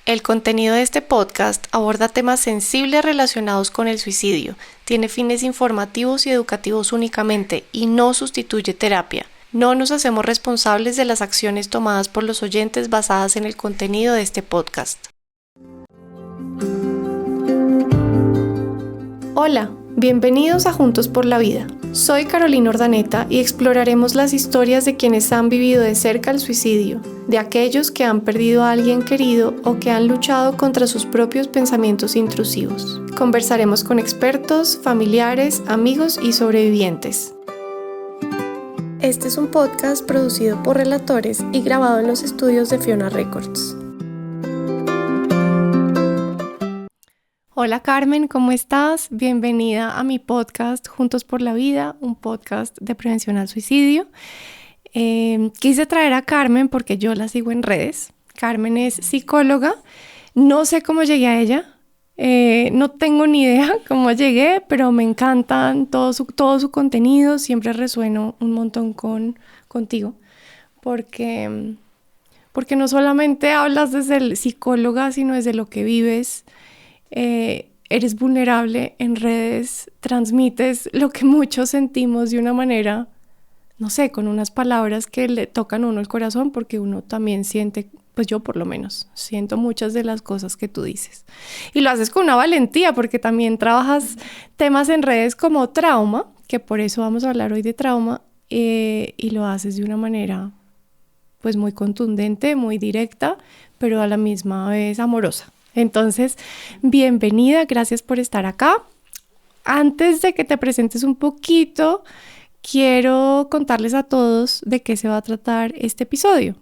El contenido de este podcast aborda temas sensibles relacionados con el suicidio, tiene fines informativos y educativos únicamente y no sustituye terapia. No nos hacemos responsables de las acciones tomadas por los oyentes basadas en el contenido de este podcast. Hola, bienvenidos a Juntos por la Vida. Soy Carolina Urdaneta y exploraremos las historias de quienes han vivido de cerca el suicidio, de aquellos que han perdido a alguien querido o que han luchado contra sus propios pensamientos intrusivos. Conversaremos con expertos, familiares, amigos y sobrevivientes. Este es un podcast producido por relatores y grabado en los estudios de Fiona Records. Hola Carmen, ¿cómo estás? Bienvenida a mi podcast Juntos por la Vida, un podcast de prevención al suicidio. Quise traer a Carmen porque yo la sigo en redes. Carmen es psicóloga, no sé cómo llegué a ella, no tengo ni idea cómo llegué, pero me encantan todo su contenido, siempre resueno un montón contigo, porque no solamente hablas desde el psicóloga, sino desde lo que vives. Eres vulnerable en redes, transmites lo que muchos sentimos de una manera, no sé, con unas palabras que le tocan a uno el corazón, porque uno también siente, pues yo por lo menos, siento muchas de las cosas que tú dices. Y lo haces con una valentía, porque también trabajas temas en redes como trauma, que por eso vamos a hablar hoy de trauma, y lo haces de una manera pues muy contundente, muy directa, pero a la misma vez amorosa. Entonces, bienvenida, gracias por estar acá. Antes de que te presentes un poquito, quiero contarles a todos de qué se va a tratar este episodio.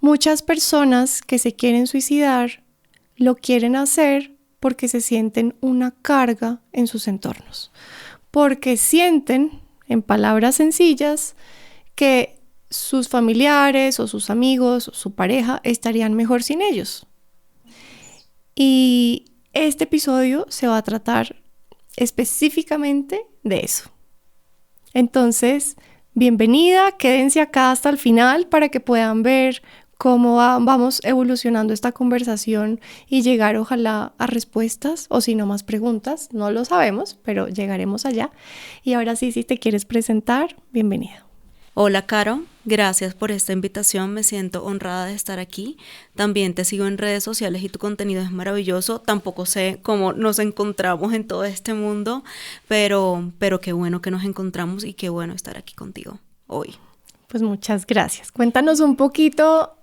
Muchas personas que se quieren suicidar lo quieren hacer porque se sienten una carga en sus entornos, porque sienten, en palabras sencillas, que sus familiares o sus amigos o su pareja estarían mejor sin ellos. Y este episodio se va a tratar específicamente de eso. Entonces, bienvenida, quédense acá hasta el final para que puedan ver cómo vamos evolucionando esta conversación y llegar ojalá a respuestas o si no más preguntas, no lo sabemos, pero llegaremos allá. Y ahora sí, si te quieres presentar, bienvenida. Hola Caro, gracias por esta invitación, me siento honrada de estar aquí. También te sigo en redes sociales y tu contenido es maravilloso. Tampoco sé cómo nos encontramos en todo este mundo, pero qué bueno que nos encontramos y qué bueno estar aquí contigo hoy. Pues muchas gracias. Cuéntanos un poquito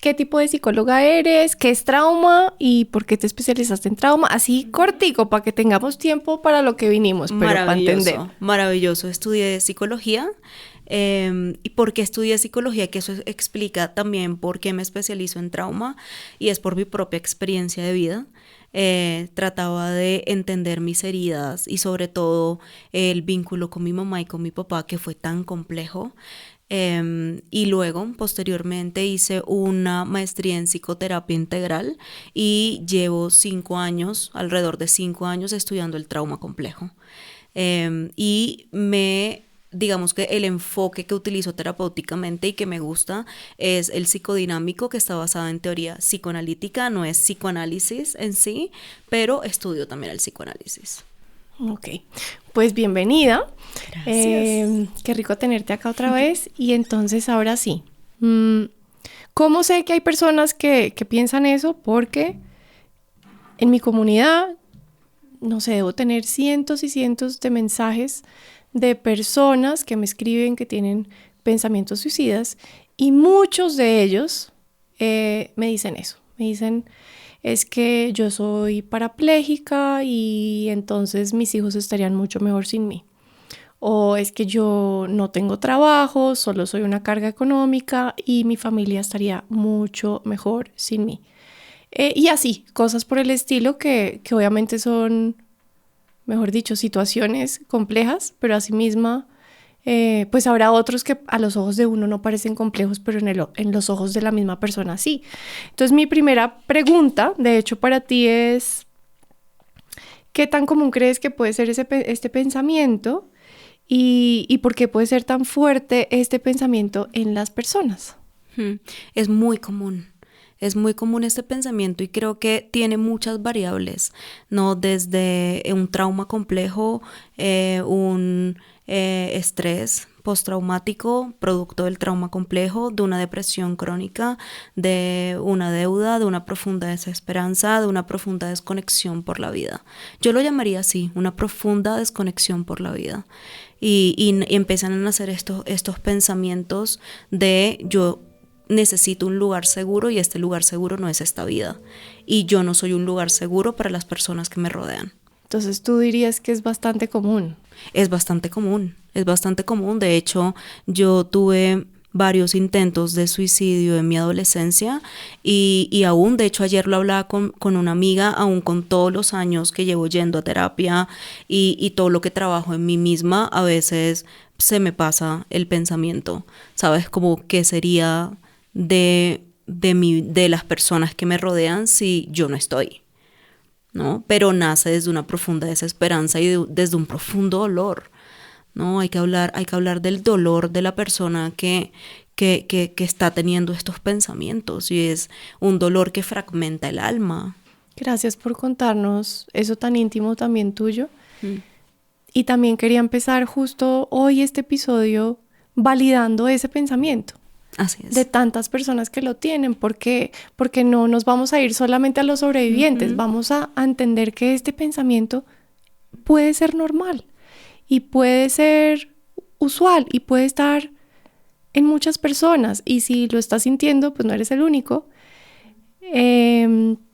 qué tipo de psicóloga eres, qué es trauma y por qué te especializaste en trauma. Así cortico para que tengamos tiempo para lo que vinimos, pero para entender. Maravilloso, estudié psicología. ¿Y por qué estudié psicología? Que eso explica también por qué me especializo en trauma y es por mi propia experiencia de vida. Trataba de entender mis heridas y sobre todo el vínculo con mi mamá y con mi papá que fue tan complejo. Y luego, posteriormente, hice una maestría en psicoterapia integral y llevo alrededor de 5 años estudiando el trauma complejo. Digamos que el enfoque que utilizo terapéuticamente y que me gusta es el psicodinámico, que está basado en teoría psicoanalítica, no es psicoanálisis en sí, pero estudio también el psicoanálisis. Ok, pues bienvenida. Gracias. Qué rico tenerte acá otra vez. Y entonces ahora sí, ¿cómo sé que hay personas que piensan eso? Porque en mi comunidad, no sé, debo tener cientos y cientos de mensajes de personas que me escriben que tienen pensamientos suicidas y muchos de ellos me dicen eso. Me dicen, es que yo soy parapléjica y entonces mis hijos estarían mucho mejor sin mí. O es que yo no tengo trabajo, solo soy una carga económica y mi familia estaría mucho mejor sin mí. Y así, cosas por el estilo que obviamente son, mejor dicho, situaciones complejas, pero asimismo, pues habrá otros que a los ojos de uno no parecen complejos, pero en los ojos de la misma persona sí. Entonces mi primera pregunta, de hecho para ti es, ¿qué tan común crees que puede ser este pensamiento? ¿Y por qué puede ser tan fuerte este pensamiento en las personas? Es muy común. Es muy común este pensamiento y creo que tiene muchas variables, ¿no? Desde un trauma complejo, un estrés postraumático, producto del trauma complejo, de una depresión crónica, de una deuda, de una profunda desesperanza, de una profunda desconexión por la vida. Yo lo llamaría así, una profunda desconexión por la vida. Y empiezan a nacer estos pensamientos de yo necesito un lugar seguro y este lugar seguro no es esta vida. Y yo no soy un lugar seguro para las personas que me rodean. Entonces tú dirías que es bastante común. Es bastante común, es bastante común. De hecho, yo tuve varios intentos de suicidio en mi adolescencia y aún, de hecho, ayer lo hablaba con una amiga, aún con todos los años que llevo yendo a terapia y todo lo que trabajo en mí misma, a veces se me pasa el pensamiento, ¿sabes? Como qué sería de las personas que me rodean si yo no estoy, ¿no? Pero nace desde una profunda desesperanza y desde un profundo dolor, ¿no? Hay que hablar del dolor de la persona que está teniendo estos pensamientos y es un dolor que fragmenta el alma. Gracias por contarnos eso tan íntimo también tuyo. Y también quería empezar justo hoy este episodio validando ese pensamiento. Así es. De tantas personas que lo tienen, porque no nos vamos a ir solamente a los sobrevivientes, vamos a entender que este pensamiento puede ser normal y puede ser usual y puede estar en muchas personas, y si lo estás sintiendo, pues no eres el único.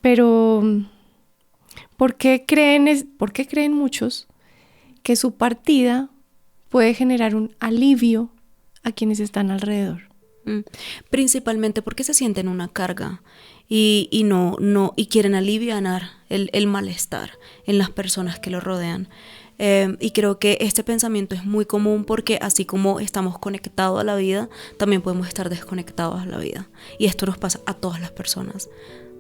Pero ¿por qué creen muchos que su partida puede generar un alivio a quienes están alrededor? Principalmente porque se sienten una carga y quieren alivianar el malestar en las personas que lo rodean. Y creo que este pensamiento es muy común porque así como estamos conectados a la vida, también podemos estar desconectados a la vida. Y esto nos pasa a todas las personas,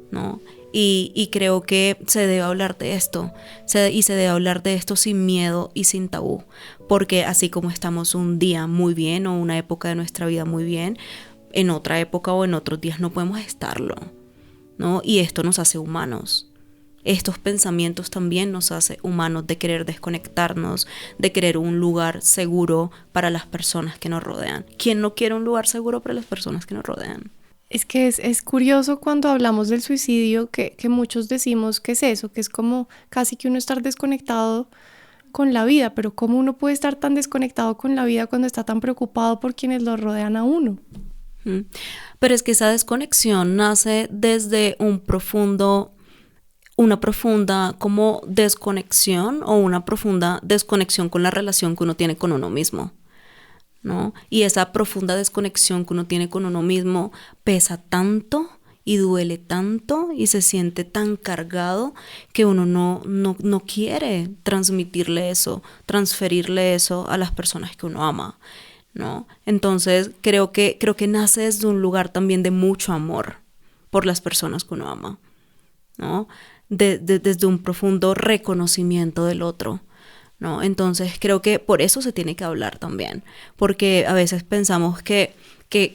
¿no? Y creo que se debe hablar de esto, se debe hablar de esto sin miedo y sin tabú, porque así como estamos un día muy bien o una época de nuestra vida muy bien, en otra época o en otros días no podemos estarlo, ¿no? Y esto nos hace humanos. Estos pensamientos también nos hace humanos, de querer desconectarnos, de querer un lugar seguro para las personas que nos rodean. ¿Quién no quiere un lugar seguro para las personas que nos rodean? Es que es curioso cuando hablamos del suicidio que muchos decimos que es eso, que es como casi que uno estar desconectado con la vida, pero ¿cómo uno puede estar tan desconectado con la vida cuando está tan preocupado por quienes lo rodean a uno? Pero es que esa desconexión nace desde una profunda como desconexión o una profunda desconexión con la relación que uno tiene con uno mismo, ¿no? Y esa profunda desconexión que uno tiene con uno mismo pesa tanto y duele tanto y se siente tan cargado que uno no quiere transmitirle eso, transferirle eso a las personas que uno ama, ¿no? Entonces creo que nace desde un lugar también de mucho amor por las personas que uno ama, ¿no? Desde un profundo reconocimiento del otro, ¿no? Entonces creo que por eso se tiene que hablar también, porque a veces pensamos que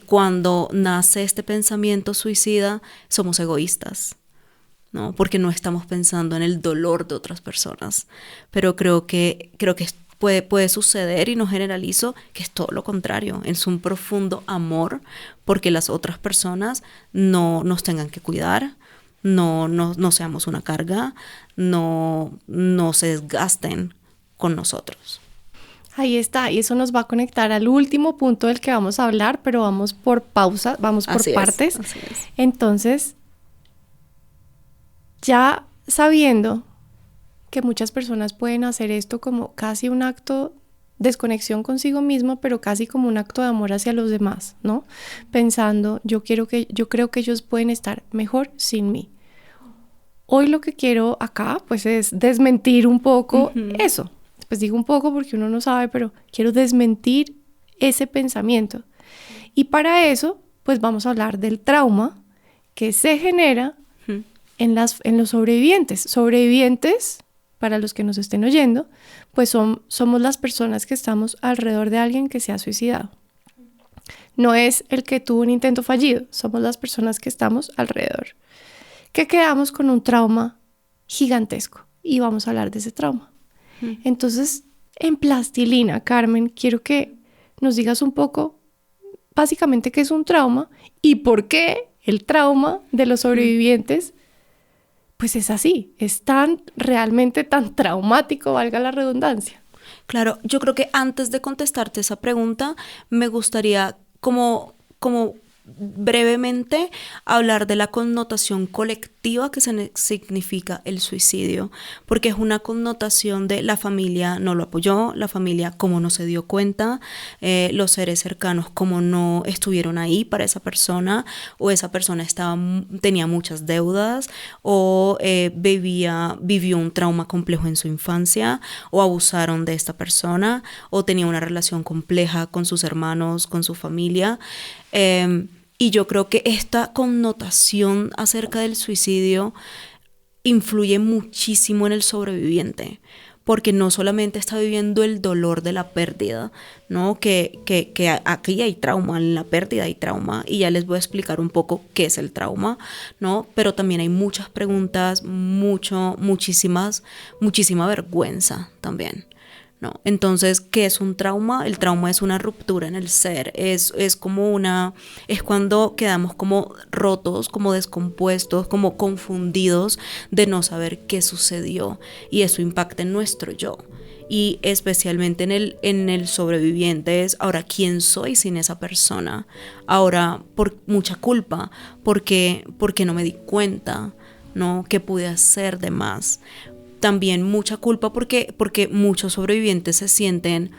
cuando nace este pensamiento suicida somos egoístas, ¿no? Porque no estamos pensando en el dolor de otras personas, pero creo que puede suceder, y no generalizo, que es todo lo contrario, es un profundo amor porque las otras personas no nos tengan que cuidar, no seamos una carga, no se desgasten con nosotros. Ahí está, y eso nos va a conectar al último punto del que vamos a hablar, pero vamos por pausa, vamos por partes. Así es. Entonces, ya sabiendo que muchas personas pueden hacer esto como casi un acto de desconexión consigo mismo, pero casi como un acto de amor hacia los demás, ¿no? Pensando, yo creo que ellos pueden estar mejor sin mí. Hoy lo que quiero acá, pues, es desmentir un poco eso. Pues digo un poco porque uno no sabe, pero quiero desmentir ese pensamiento. Y para eso, pues vamos a hablar del trauma que se genera en los sobrevivientes. Sobrevivientes, para los que nos estén oyendo, pues somos las personas que estamos alrededor de alguien que se ha suicidado. No es el que tuvo un intento fallido, somos las personas que estamos alrededor, que quedamos con un trauma gigantesco y vamos a hablar de ese trauma. Entonces, en plastilina, Carmen, quiero que nos digas un poco básicamente qué es un trauma y por qué el trauma de los sobrevivientes pues es así, es realmente tan traumático, valga la redundancia. Claro, yo creo que antes de contestarte esa pregunta, me gustaría como brevemente hablar de la connotación colectiva que significa el suicidio, porque es una connotación de la familia no lo apoyó, la familia como no se dio cuenta, los seres cercanos como no estuvieron ahí para esa persona, o esa persona tenía muchas deudas, o vivió un trauma complejo en su infancia, o abusaron de esta persona, o tenía una relación compleja con sus hermanos, con su familia. Y yo creo que esta connotación acerca del suicidio influye muchísimo en el sobreviviente, porque no solamente está viviendo el dolor de la pérdida, ¿no? Que aquí hay trauma, en la pérdida hay trauma, y ya les voy a explicar un poco qué es el trauma, ¿no? Pero también hay muchas preguntas, muchísima vergüenza también. No, entonces, ¿qué es un trauma? El trauma es una ruptura en el ser, es cuando quedamos como rotos, como descompuestos, como confundidos de no saber qué sucedió, y eso impacta en nuestro yo. Y especialmente en el sobreviviente es, ahora, ¿quién soy sin esa persona? Ahora, por mucha culpa, porque no me di cuenta, ¿no? ¿Qué pude hacer de más? También mucha culpa porque muchos sobrevivientes se sienten,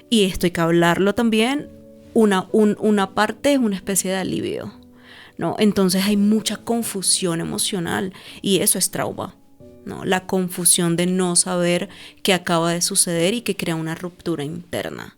y esto hay que hablarlo también, una parte es una especie de alivio, ¿no? Entonces hay mucha confusión emocional, y eso es trauma, ¿no? La confusión de no saber qué acaba de suceder y que crea una ruptura interna.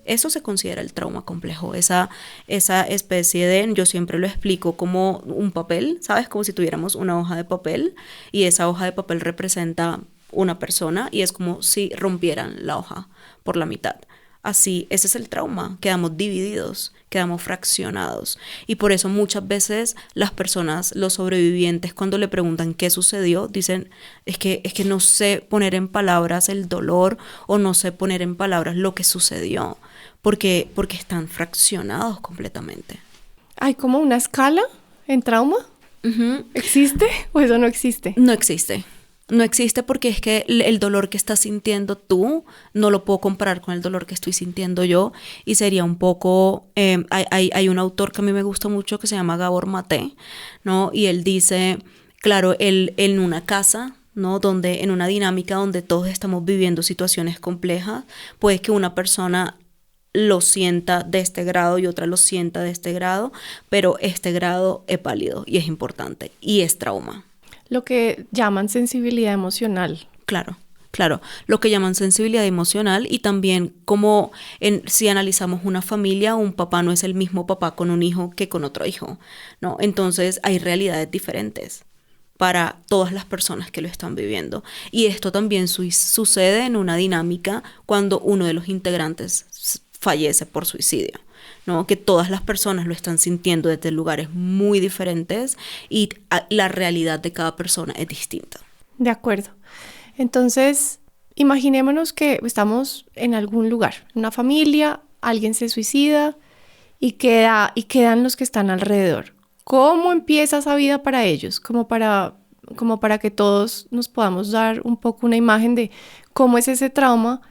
Eso se considera el trauma complejo, esa especie de, yo siempre lo explico como un papel, ¿sabes? Como si tuviéramos una hoja de papel, y esa hoja de papel representa una persona, y es como si rompieran la hoja por la mitad. Así, ese es el trauma, quedamos divididos, quedamos fraccionados, y por eso muchas veces las personas, los sobrevivientes, cuando le preguntan qué sucedió, dicen, es que no sé poner en palabras el dolor, o no sé poner en palabras lo que sucedió, porque están fraccionados completamente. ¿Hay como una escala en trauma? Uh-huh. ¿Existe o eso no existe? No existe. No existe, porque es que el dolor que estás sintiendo tú no lo puedo comparar con el dolor que estoy sintiendo yo, y sería un poco, hay un autor que a mí me gusta mucho que se llama Gabor Maté, ¿no? Y él dice, claro, él en una casa, ¿no? En una dinámica donde todos estamos viviendo situaciones complejas, puede que una persona lo sienta de este grado y otra lo sienta de este grado, pero este grado es válido y es importante y es trauma. Lo que llaman sensibilidad emocional. Claro, lo que llaman sensibilidad emocional, y también como si analizamos una familia, un papá no es el mismo papá con un hijo que con otro hijo, ¿no? Entonces hay realidades diferentes para todas las personas que lo están viviendo, y esto también sucede en una dinámica cuando uno de los integrantes fallece por suicidio, ¿no? Que todas las personas lo están sintiendo desde lugares muy diferentes, y la realidad de cada persona es distinta. De acuerdo. Entonces, imaginémonos que estamos en algún lugar, en una familia, alguien se suicida y quedan los que están alrededor. ¿Cómo empieza esa vida para ellos? Como para que todos nos podamos dar un poco una imagen de cómo es ese trauma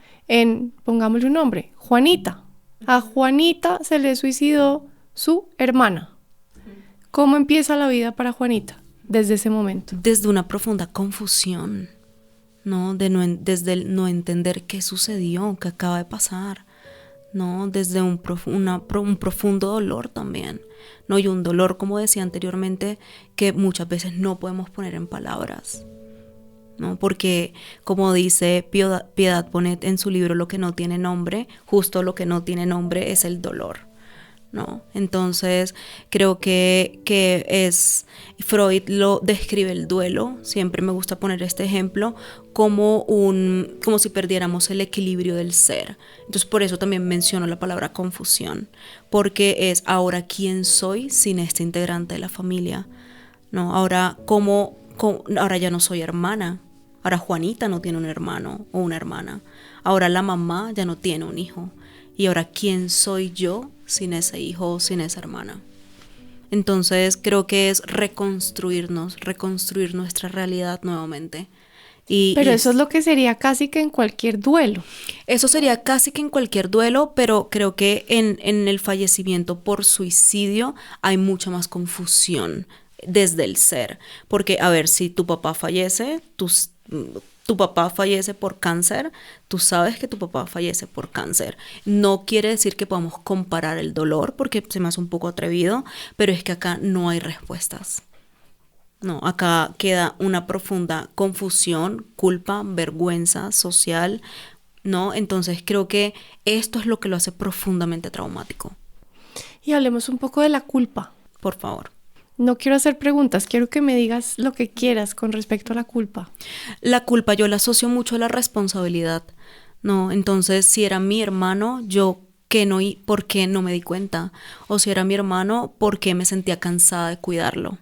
pongámosle un nombre, Juanita. A Juanita se le suicidó su hermana. ¿Cómo empieza la vida para Juanita desde ese momento? Desde una profunda confusión, ¿no? Desde el no entender qué sucedió, qué acaba de pasar, ¿no? Desde un profundo dolor también, ¿no? Y un dolor, como decía anteriormente, que muchas veces no podemos poner en palabras, ¿no? Porque, como dice Piedad Bonet en su libro Lo que no tiene nombre, justo lo que no tiene nombre es el dolor, ¿no? Entonces, creo que Freud lo describe el duelo, siempre me gusta poner este ejemplo, como si perdiéramos el equilibrio del ser. Entonces, por eso también menciono la palabra confusión, porque es ahora quién soy sin este integrante de la familia, ¿no? Ahora, ahora ya no soy hermana. Ahora Juanita no tiene un hermano o una hermana. Ahora la mamá ya no tiene un hijo. Y ahora, ¿quién soy yo sin ese hijo o sin esa hermana? Entonces creo que es reconstruir nuestra realidad nuevamente. Pero eso es lo que sería casi que en cualquier duelo. Eso sería casi que en cualquier duelo, pero creo que en el fallecimiento por suicidio hay mucha más confusión desde el ser. Porque, a ver, si tu papá fallece, tu papá fallece por cáncer, tú sabes que tu papá fallece por cáncer. No quiere decir que podamos comparar el dolor, porque se me hace un poco atrevido, pero es que acá no hay respuestas. No, acá queda una profunda confusión, culpa, vergüenza social, ¿no? Entonces creo que esto es lo que lo hace profundamente traumático. Y hablemos un poco de la culpa. Por favor. No quiero hacer preguntas, quiero que me digas lo que quieras con respecto a la culpa. La culpa yo la asocio mucho a la responsabilidad, ¿no? Entonces, si era mi hermano, ¿por qué no me di cuenta? O si era mi hermano, ¿por qué me sentía cansada de cuidarlo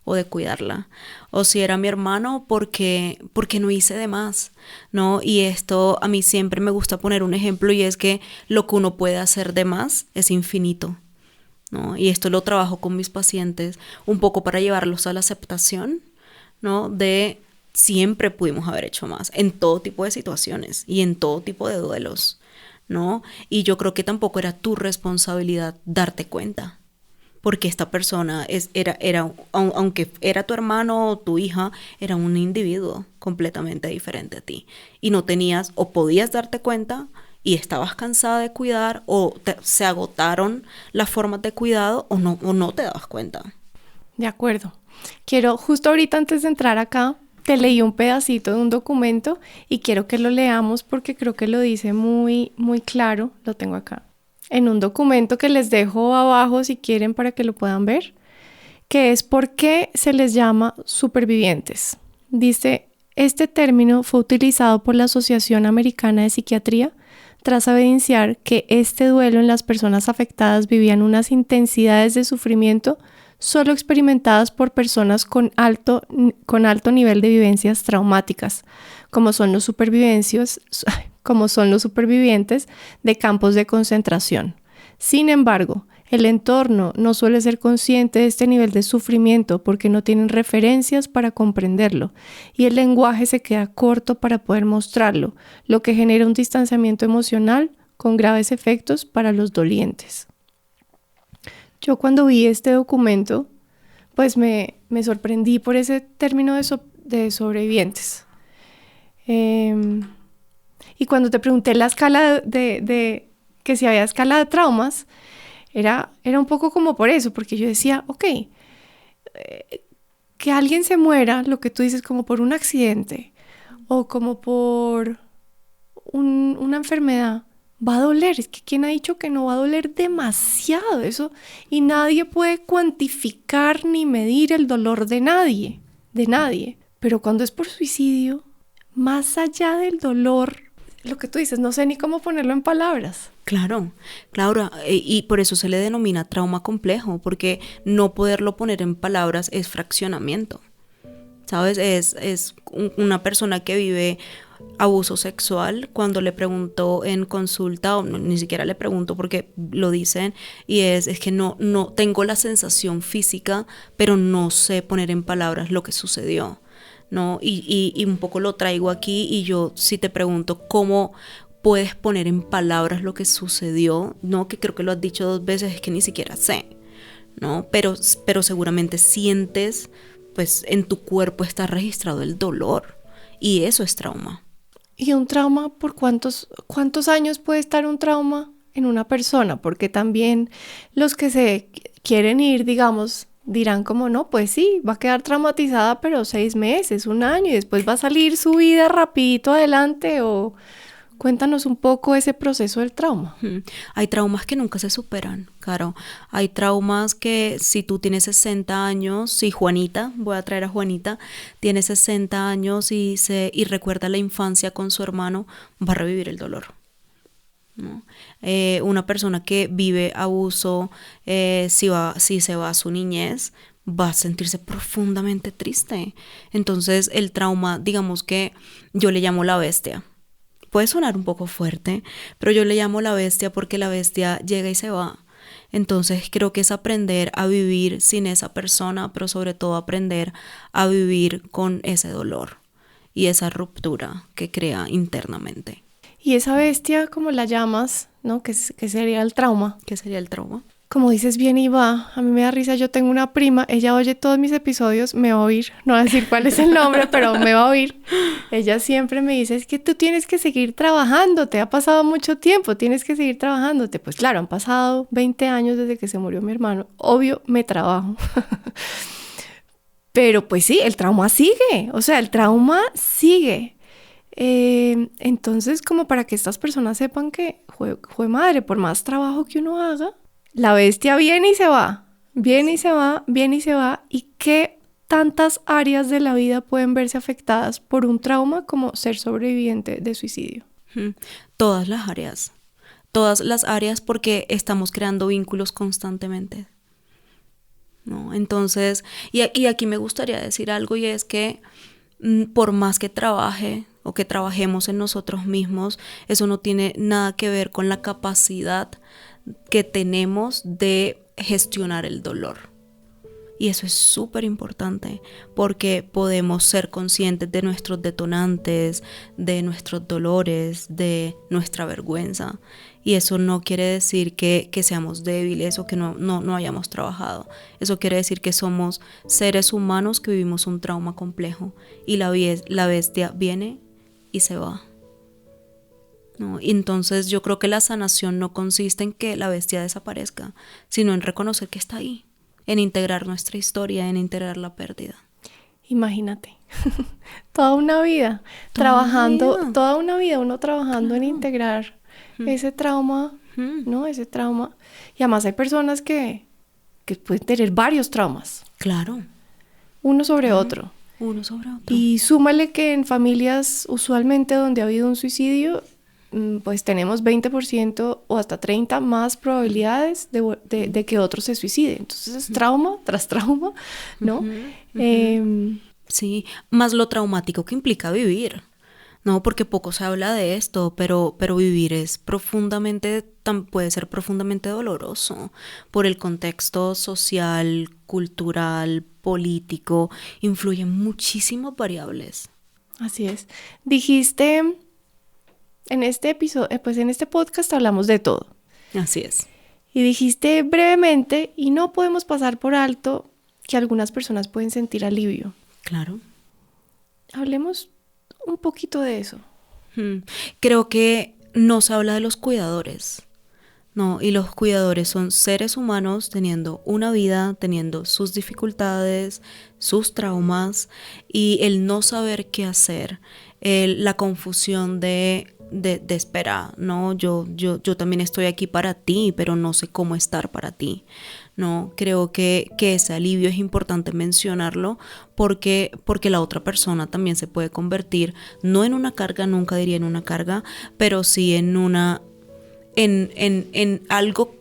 o de cuidarla? O si era mi hermano, ¿por qué no hice de más? ¿No? Y esto a mí siempre me gusta poner un ejemplo, y es que lo que uno puede hacer de más es infinito, ¿no? Y esto lo trabajo con mis pacientes un poco para llevarlos a la aceptación, ¿no? De siempre pudimos haber hecho más en todo tipo de situaciones y en todo tipo de duelos, ¿no? Y yo creo que tampoco era tu responsabilidad darte cuenta, porque esta persona aunque era tu hermano o tu hija, era un individuo completamente diferente a ti y no tenías o podías darte cuenta y estabas cansada de cuidar, o se agotaron las formas de cuidado, o no te dabas cuenta. De acuerdo. Quiero, justo ahorita antes de entrar acá, te leí un pedacito de un documento y quiero que lo leamos porque creo que lo dice muy, muy claro. Lo tengo acá. En un documento que les dejo abajo si quieren para que lo puedan ver, que es por qué se les llama supervivientes. Dice, este término fue utilizado por la Asociación Americana de Psiquiatría tras evidenciar que este duelo en las personas afectadas vivían unas intensidades de sufrimiento solo experimentadas por personas con alto nivel de vivencias traumáticas, como son los supervivientes de campos de concentración. Sin embargo, el entorno no suele ser consciente de este nivel de sufrimiento porque no tienen referencias para comprenderlo y el lenguaje se queda corto para poder mostrarlo, lo que genera un distanciamiento emocional con graves efectos para los dolientes. Yo cuando vi este documento, pues me sorprendí por ese término de sobrevivientes. Y cuando te pregunté la escala de que si había escala de traumas, era un poco como por eso, porque yo decía, ok, que alguien se muera, lo que tú dices, como por un accidente o como por una enfermedad, va a doler. Es que ¿quién ha dicho que no va a doler demasiado eso? Y nadie puede cuantificar ni medir el dolor de nadie. Pero cuando es por suicidio, más allá del dolor, lo que tú dices, no sé ni cómo ponerlo en palabras. Claro, y por eso se le denomina trauma complejo, porque no poderlo poner en palabras es fraccionamiento, ¿sabes? Es una persona que vive abuso sexual, cuando le pregunto en consulta, o ni siquiera le pregunto porque lo dicen, y es que no tengo la sensación física, pero no sé poner en palabras lo que sucedió, ¿no? Y un poco lo traigo aquí, y yo si te pregunto cómo puedes poner en palabras lo que sucedió, ¿no? Que creo que lo has dicho 2 veces, es que ni siquiera sé, ¿no? Pero seguramente sientes, pues en tu cuerpo está registrado el dolor, y eso es trauma. ¿Y un trauma por cuántos años puede estar un trauma en una persona? Porque también los que se quieren ir, digamos, dirán como no, pues sí, va a quedar traumatizada, pero 6 meses, 1 año, y después va a salir su vida rapidito adelante, o Cuéntanos un poco ese proceso del trauma. Hay traumas que nunca se superan, Caro. Hay traumas que si tú tienes 60 años, si Juanita, voy a traer a Juanita, tiene 60 años y recuerda la infancia con su hermano, va a revivir el dolor, ¿no? Una persona que vive abuso, si se va a su niñez, va a sentirse profundamente triste. Entonces el trauma, digamos que yo le llamo la bestia. Puede sonar un poco fuerte, pero yo le llamo la bestia porque la bestia llega y se va. Entonces creo que es aprender a vivir sin esa persona, pero sobre todo aprender a vivir con ese dolor y esa ruptura que crea internamente. Y esa bestia, como la llamas, ¿no? ¿Qué sería el trauma? ¿Qué sería el trauma? Como dices, bien y va. A mí me da risa, yo tengo una prima, ella oye todos mis episodios, me va a oír, no voy a decir cuál es el nombre, pero me va a oír. Ella siempre me dice, es que tú tienes que seguir trabajando, te ha pasado mucho tiempo, tienes que seguir trabajándote. Pues claro, han pasado 20 años desde que se murió mi hermano, obvio, me trabajo. Pero pues sí, el trauma sigue, o sea, el trauma sigue. Entonces, como para que estas personas sepan que, jue madre, por más trabajo que uno haga, la bestia viene y se va, viene y se va, viene y se va. ¿Y qué tantas áreas de la vida pueden verse afectadas por un trauma como ser sobreviviente de suicidio? Todas las áreas porque estamos creando vínculos constantemente, ¿no? Entonces, y aquí me gustaría decir algo, y es que por más que trabaje o que trabajemos en nosotros mismos, eso no tiene nada que ver con la capacidad que tenemos de gestionar el dolor. Y eso es súper importante porque podemos ser conscientes de nuestros detonantes, de nuestros dolores, de nuestra vergüenza. Y eso no quiere decir que seamos débiles o que no hayamos trabajado. Eso quiere decir que somos seres humanos que vivimos un trauma complejo y la bestia viene y se va, ¿no? Y entonces yo creo que la sanación no consiste en que la bestia desaparezca, sino en reconocer que está ahí, en integrar nuestra historia, en integrar la pérdida. Imagínate, toda una vida trabajando, toda una vida uno trabajando en integrar ese trauma, ¿no? Ese trauma. Y además hay personas que pueden tener varios traumas. Claro. Uno sobre otro. Uno sobre otro. Y súmale que en familias usualmente donde ha habido un suicidio, pues tenemos 20% o hasta 30% más probabilidades de que otro se suicide. Entonces es trauma tras trauma, ¿no? Sí, más lo traumático que implica vivir, ¿no? Porque poco se habla de esto, pero vivir es puede ser profundamente doloroso por el contexto social, cultural, político, influyen muchísimas variables. Así es. Dijiste, en este episodio, pues en este podcast hablamos de todo. Así es. Y dijiste brevemente, y no podemos pasar por alto, que algunas personas pueden sentir alivio. Claro. Hablemos un poquito de eso. Creo que no se habla de los cuidadores, ¿no? Y los cuidadores son seres humanos teniendo una vida, teniendo sus dificultades, sus traumas, y el no saber qué hacer, la confusión de espera, ¿no? Yo también estoy aquí para ti, pero no sé cómo estar para ti, ¿no? Creo que ese alivio es importante mencionarlo porque la otra persona también se puede convertir, no en una carga, nunca diría en una carga, pero sí en algo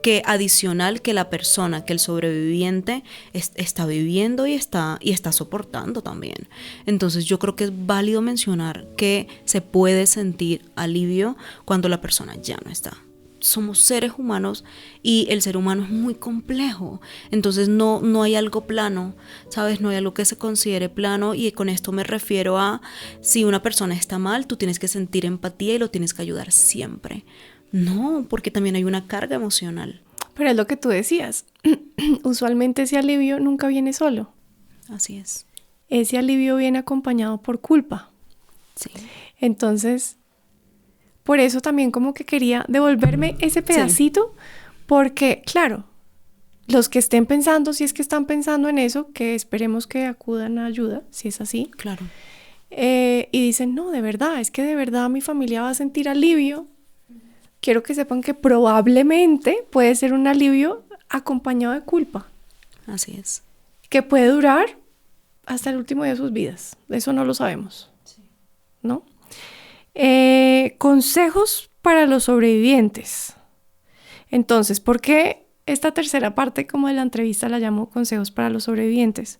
que adicional que la persona, que el sobreviviente está viviendo y está soportando también. Entonces yo creo que es válido mencionar que se puede sentir alivio cuando la persona ya no está. Somos seres humanos y el ser humano es muy complejo, entonces no hay algo plano, ¿sabes? No hay algo que se considere plano, y con esto me refiero a si una persona está mal, tú tienes que sentir empatía y lo tienes que ayudar siempre. No, porque también hay una carga emocional. Pero es lo que tú decías, usualmente ese alivio nunca viene solo. Así es. Ese alivio viene acompañado por culpa. Sí. Entonces, por eso también como que quería devolverme ese pedacito, porque, claro, los que estén pensando, si es que están pensando en eso, que esperemos que acudan a ayuda, si es así. Claro. y dicen, no, de verdad, es que de verdad mi familia va a sentir alivio. Quiero que sepan que probablemente puede ser un alivio acompañado de culpa, Así es. que puede durar hasta el último día de sus vidas. Eso no lo sabemos, ¿no? Consejos para los sobrevivientes. Entonces, ¿por qué esta tercera parte como de la entrevista la llamo consejos para los sobrevivientes?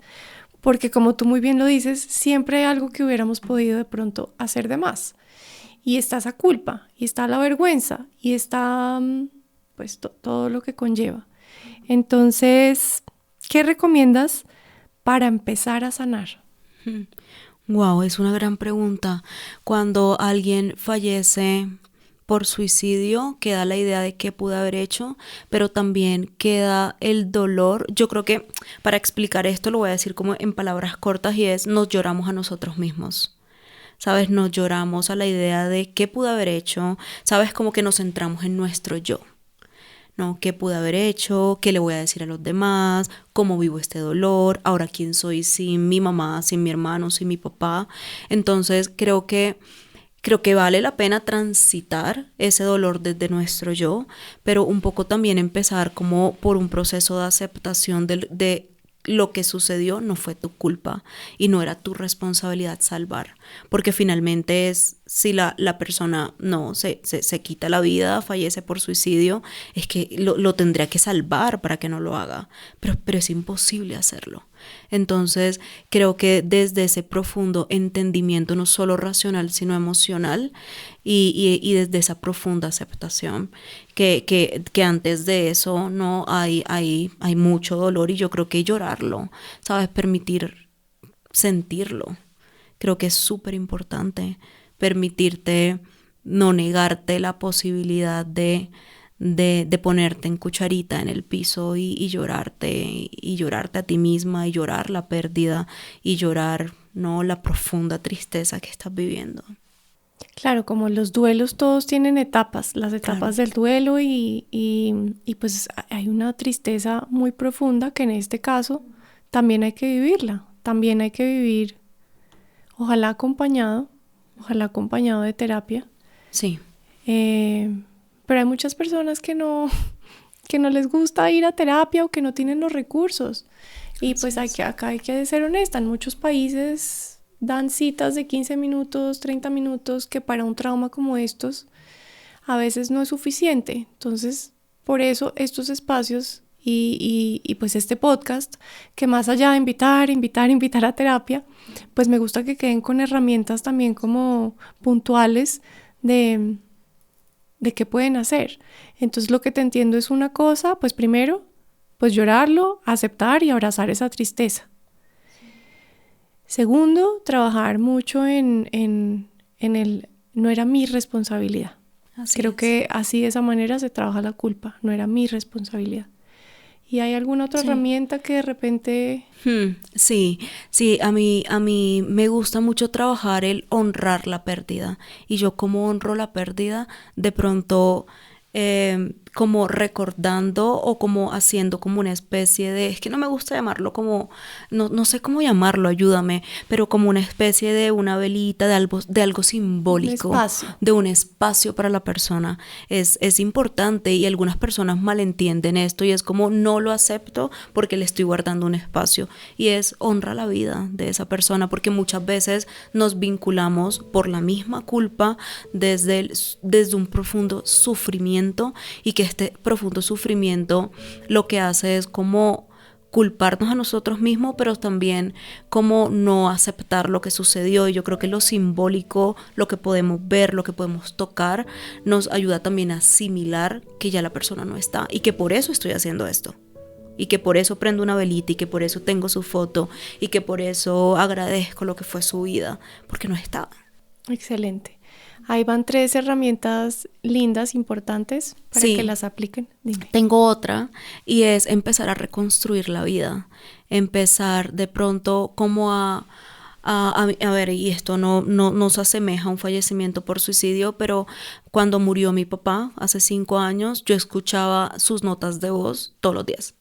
Porque como tú muy bien lo dices, siempre hay algo que hubiéramos podido de pronto hacer de más. Y está esa culpa, y está la vergüenza, y está pues todo lo que conlleva. Entonces, ¿qué recomiendas para empezar a sanar? Wow, es una gran pregunta. Cuando alguien fallece por suicidio, queda la idea de qué pude haber hecho, pero también queda el dolor. Yo creo que para explicar esto lo voy a decir como en palabras cortas y es, nos lloramos a nosotros mismos. ¿Sabes? Nos lloramos a la idea de qué pude haber hecho. ¿Sabes? Como que nos centramos en nuestro yo. ¿No? ¿Qué pude haber hecho? ¿Qué le voy a decir a los demás? ¿Cómo vivo este dolor? ¿Ahora quién soy sin mi mamá, sin mi hermano, sin mi papá? Entonces creo que vale la pena transitar ese dolor desde nuestro yo, pero un poco también empezar como por un proceso de aceptación de lo que sucedió no fue tu culpa y no era tu responsabilidad salvar, porque finalmente es, si la persona no se quita la vida, fallece por suicidio, es que lo tendría que salvar para que no lo haga, pero es imposible hacerlo. Entonces creo que desde ese profundo entendimiento, no solo racional, sino emocional, y desde esa profunda aceptación, que antes de eso no hay mucho dolor y yo creo que llorarlo, ¿sabes? Permitir sentirlo. Creo que es súper importante permitirte no negarte la posibilidad de ponerte en cucharita en el piso y llorarte a ti misma y llorar la pérdida y llorar, ¿no? La profunda tristeza que estás viviendo. Claro, como los duelos todos tienen etapas, las etapas del duelo y pues hay una tristeza muy profunda que en este caso también hay que vivirla, también hay que vivir, ojalá acompañado de terapia. Sí. Pero hay muchas personas que no les gusta ir a terapia o que no tienen los recursos. Y pues acá hay que ser honesta, en muchos países dan citas de 15 minutos, 30 minutos, que para un trauma como estos a veces no es suficiente. Entonces, por eso estos espacios y pues este podcast, que más allá de invitar a terapia, pues me gusta que queden con herramientas también como puntuales de qué pueden hacer. Entonces lo que te entiendo es una cosa, pues primero, pues llorarlo, aceptar y abrazar esa tristeza. Segundo, trabajar mucho en el no era mi responsabilidad. Creo que así de esa manera se trabaja la culpa, no era mi responsabilidad. ¿Y hay alguna otra herramienta que de repente...? Sí, a mí me gusta mucho trabajar el honrar la pérdida. Y yo como honro la pérdida, de pronto como recordando o como haciendo como una especie de, es que no me gusta llamarlo como, no sé cómo llamarlo, ayúdame, pero como una especie de una velita, de algo simbólico, de un espacio para la persona. Es importante y algunas personas malentienden esto y es como no lo acepto porque le estoy guardando un espacio, y es honra la vida de esa persona, porque muchas veces nos vinculamos por la misma culpa desde un profundo sufrimiento, y que este profundo sufrimiento lo que hace es como culparnos a nosotros mismos, pero también como no aceptar lo que sucedió. Y yo creo que lo simbólico, lo que podemos ver, lo que podemos tocar, nos ayuda también a asimilar que ya la persona no está y que por eso estoy haciendo esto. Y que por eso prendo una velita y que por eso tengo su foto y que por eso agradezco lo que fue su vida, porque no estaba. Excelente. Ahí van 3 herramientas lindas, importantes, para que las apliquen. Dime. Tengo otra y es empezar a reconstruir la vida. Empezar de pronto como a ver, y esto no se asemeja a un fallecimiento por suicidio, pero cuando murió mi papá hace 5 años, yo escuchaba sus notas de voz todos los días.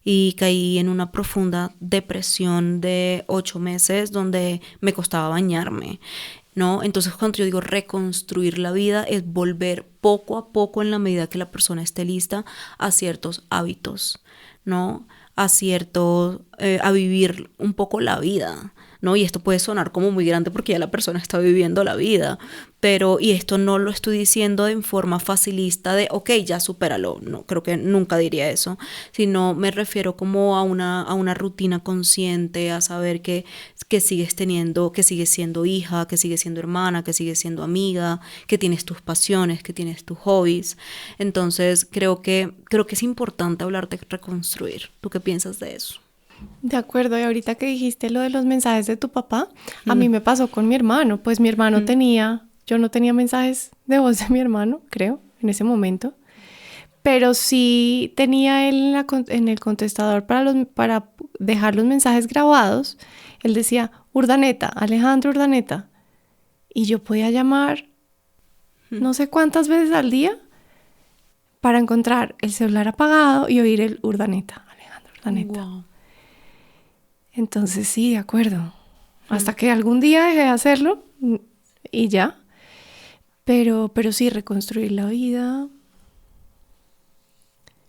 y caí en una profunda depresión de 8 meses donde me costaba bañarme, ¿no? Entonces cuando yo digo reconstruir la vida es volver poco a poco en la medida que la persona esté lista a ciertos hábitos, ¿no? A vivir un poco la vida, ¿no? Y esto puede sonar como muy grande porque ya la persona está viviendo la vida, pero, y esto no lo estoy diciendo en forma facilista de, ok, ya supéralo, no, creo que nunca diría eso, sino me refiero como a una rutina consciente, a saber que sigues teniendo, que sigues siendo hija, que sigues siendo hermana, que sigues siendo amiga, que tienes tus pasiones, que tienes tus hobbies. Entonces creo que es importante hablar de reconstruir. ¿Tú qué piensas de eso? De acuerdo, y ahorita que dijiste lo de los mensajes de tu papá, a mí me pasó con mi hermano, pues mi hermano yo no tenía mensajes de voz de mi hermano, creo, en ese momento, pero sí tenía él en el contestador para dejar los mensajes grabados. Él decía, Urdaneta, Alejandro Urdaneta, y yo podía llamar no sé cuántas veces al día para encontrar el celular apagado y oír el Urdaneta, Alejandro Urdaneta. Wow. Entonces sí, de acuerdo. Hasta que algún día dejé de hacerlo y ya. Pero sí, reconstruir la vida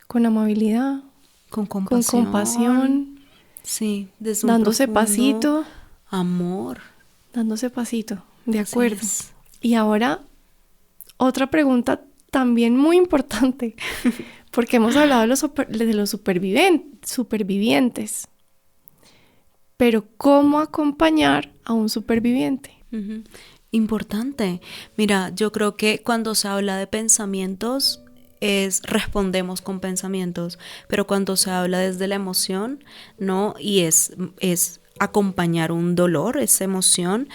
con amabilidad, con compasión. Sí, desde dándose pasito. Amor. Dándose pasito, de acuerdo. Y ahora, otra pregunta también muy importante, porque hemos hablado de los supervivientes. Pero ¿cómo acompañar a un superviviente? Importante. Mira, yo creo que cuando se habla de pensamientos, respondemos con pensamientos, pero cuando se habla desde la emoción, ¿no? Y es acompañar un dolor, esa emoción,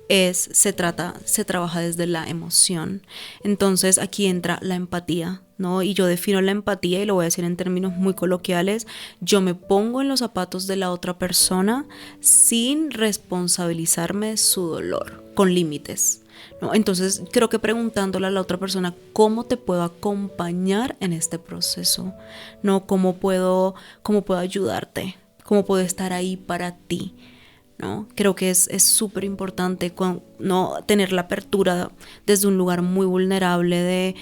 se trabaja desde la emoción. Entonces aquí entra la empatía, ¿no? Y yo defino la empatía y lo voy a decir en términos muy coloquiales. Yo me pongo en los zapatos de la otra persona sin responsabilizarme de su dolor, con límites, ¿no? Entonces creo que preguntándole a la otra persona cómo te puedo acompañar en este proceso, ¿no? ¿Cómo puedo ayudarte? ¿Cómo puedo estar ahí para ti? ¿No? Creo que es súper importante no tener la apertura desde un lugar muy vulnerable de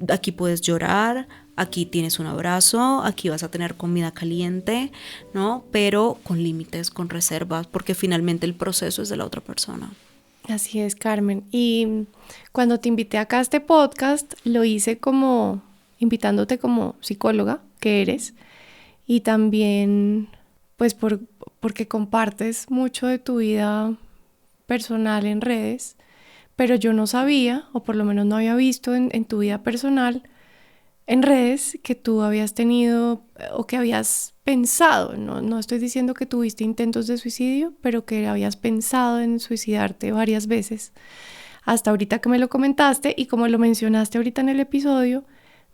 aquí puedes llorar, aquí tienes un abrazo, aquí vas a tener comida caliente, ¿no? Pero con límites, con reservas, porque finalmente el proceso es de la otra persona. Así es, Carmen. Y cuando te invité acá a este podcast, lo hice como invitándote como psicóloga que eres y también pues porque compartes mucho de tu vida personal en redes, pero yo no sabía, o por lo menos no había visto en tu vida personal en redes que tú habías tenido o que habías pensado, no estoy diciendo que tuviste intentos de suicidio, pero que habías pensado en suicidarte varias veces. Hasta ahorita que me lo comentaste y como lo mencionaste ahorita en el episodio,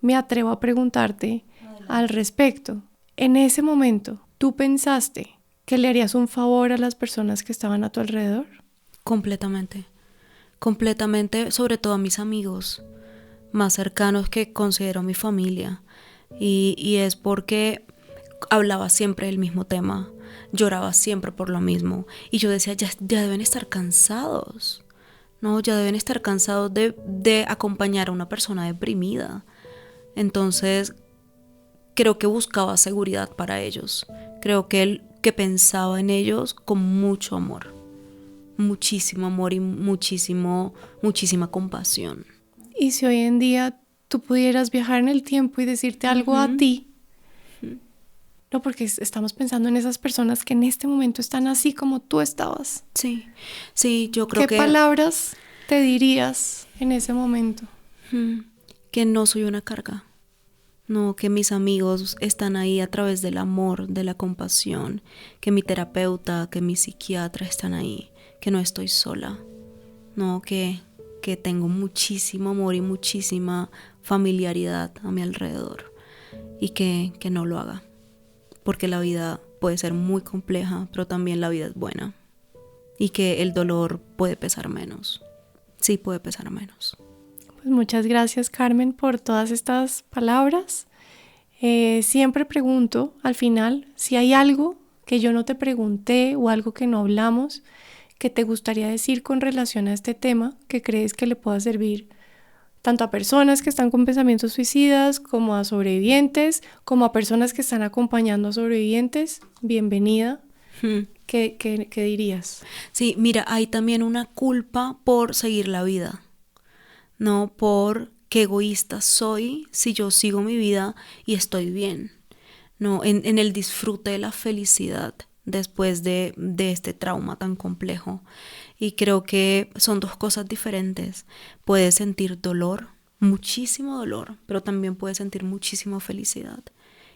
me atrevo a preguntarte al respecto. En ese momento, ¿tú pensaste que le harías un favor a las personas que estaban a tu alrededor? Completamente, sobre todo a mis amigos más cercanos que considero mi familia. Y es porque hablaba siempre del mismo tema, lloraba siempre por lo mismo. Y yo decía, ya deben estar cansados, ¿no? Ya deben estar cansados de acompañar a una persona deprimida. Entonces, creo que buscaba seguridad para ellos. Creo que pensaba en ellos con mucho amor. Muchísimo amor y muchísima compasión. Y si hoy en día tú pudieras viajar en el tiempo y decirte algo a ti, no, porque estamos pensando en esas personas que en este momento están así como tú estabas. Sí, yo creo que... ¿Qué palabras te dirías en ese momento? Que no soy una carga. No, que mis amigos están ahí a través del amor, de la compasión, que mi terapeuta, que mi psiquiatra están ahí, que no estoy sola, no, que tengo muchísimo amor y muchísima familiaridad a mi alrededor y que no lo haga, porque la vida puede ser muy compleja, pero también la vida es buena y que el dolor puede pesar menos, sí puede pesar menos. Pues muchas gracias, Carmen, por todas estas palabras. Siempre pregunto al final si hay algo que yo no te pregunté o algo que no hablamos que te gustaría decir con relación a este tema que crees que le pueda servir tanto a personas que están con pensamientos suicidas como a sobrevivientes, como a personas que están acompañando a sobrevivientes. Bienvenida. ¿Qué dirías? Sí, mira, hay también una culpa por seguir la vida, ¿no? Por qué egoísta soy si yo sigo mi vida y estoy bien, ¿no? En el disfrute de la felicidad después de este trauma tan complejo. Y creo que son dos cosas diferentes. Puedes sentir dolor, muchísimo dolor, pero también puedes sentir muchísima felicidad.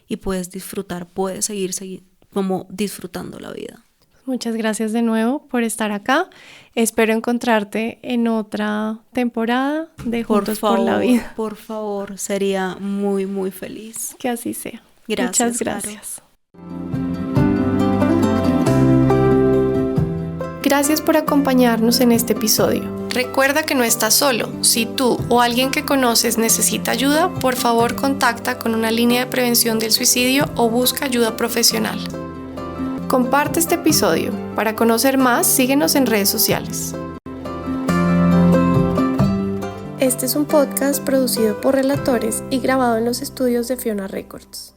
Y puedes disfrutar, puedes seguir como disfrutando la vida. Muchas gracias de nuevo por estar acá. Espero encontrarte en otra temporada de Juntos por la Vida. Por favor, sería muy, muy feliz. Que así sea. Gracias. Muchas gracias. Caro. Gracias por acompañarnos en este episodio. Recuerda que no estás solo. Si tú o alguien que conoces necesita ayuda, por favor contacta con una línea de prevención del suicidio o busca ayuda profesional. Comparte este episodio. Para conocer más, síguenos en redes sociales. Este es un podcast producido por Relatores y grabado en los estudios de Fiona Records.